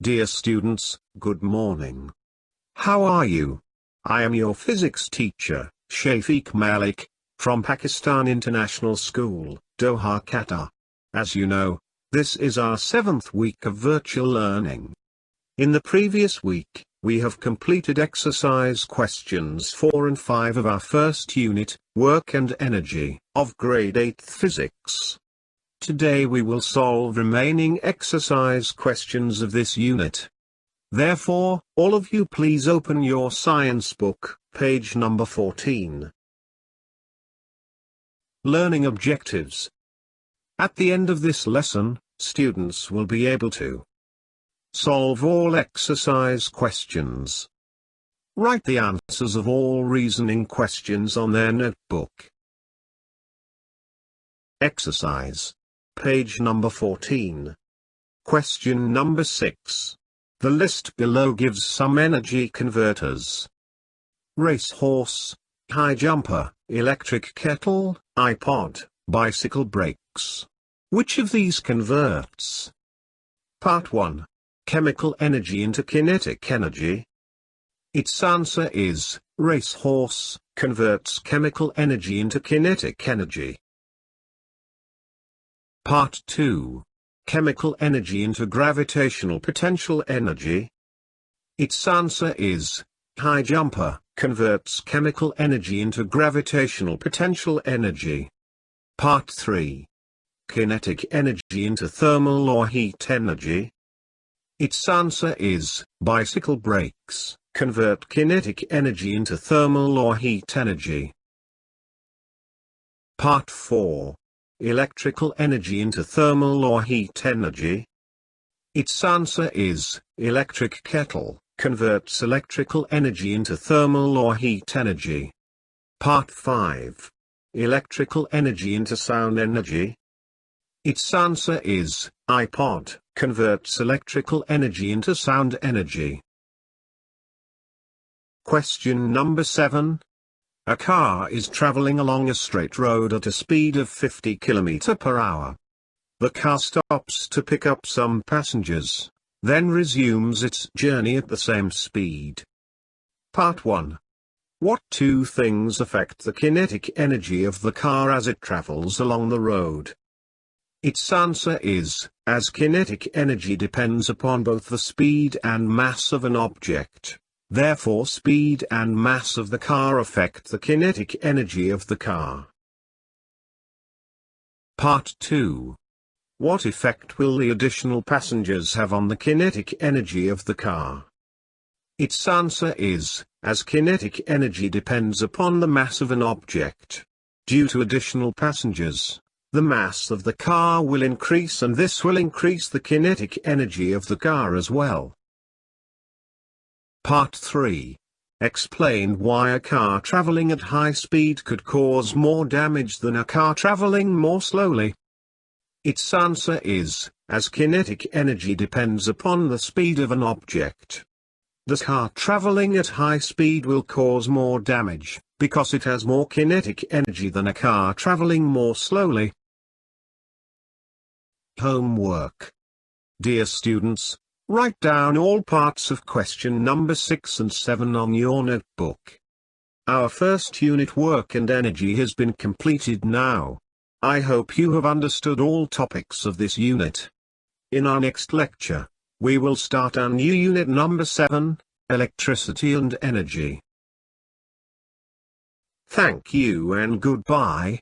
Dear students, good morning. How are you? I am your physics teacher, Shafiq Malik, from Pakistan International School, Doha, Qatar. As you know, this is our 7th week of virtual learning. In the previous week, we have completed exercise questions 4 and 5 of our first unit, Work and Energy, of grade 8th physics. Today we will solve remaining exercise questions of this unit. Therefore, all of you please open your science book, page number 14. Learning objectives. At the end of this lesson, students will be able to solve all exercise questions. Write the answers of all reasoning questions on their notebook. Exercise. Page number 14. Question number 6. The list below gives some energy converters. Racehorse, high jumper, electric kettle, iPod, bicycle brakes. Which of these converts? Part 1. Chemical energy into kinetic energy. Its answer is, racehorse, converts chemical energy into kinetic energy. Part 2. Chemical energy into gravitational potential energy. Its answer is, high jumper, converts chemical energy into gravitational potential energy. Part 3. Kinetic energy into thermal or heat energy. Its answer is, bicycle brakes, convert kinetic energy into thermal or heat energy. Part 4. Electrical energy into thermal or heat energy. Its answer is, electric kettle, converts electrical energy into thermal or heat energy. Part 5. Electrical energy into sound energy. Its answer is, iPod, converts electrical energy into sound energy. Question number 7. A car is traveling along a straight road at a speed of 50 km per hour. The car stops to pick up some passengers, then resumes its journey at the same speed. Part 1. What two things affect the kinetic energy of the car as it travels along the road? Its answer is, as kinetic energy depends upon both the speed and mass of an object. Therefore speed and mass of the car affect the kinetic energy of the car. Part 2. What effect will the additional passengers have on the kinetic energy of the car? Its answer is, as kinetic energy depends upon the mass of an object. Due to additional passengers, the mass of the car will increase, and this will increase the kinetic energy of the car as well. Part 3. Explain why a car traveling at high speed could cause more damage than a car traveling more slowly. Its answer is, as kinetic energy depends upon the speed of an object. The car traveling at high speed will cause more damage, because it has more kinetic energy than a car traveling more slowly. Homework. Dear students, write down all parts of question number 6 and 7 on your notebook. Our first unit, Work and Energy, has been completed now. I hope you have understood all topics of this unit. In our next lecture, we will start our new unit number 7, Electricity and Energy. Thank you and goodbye.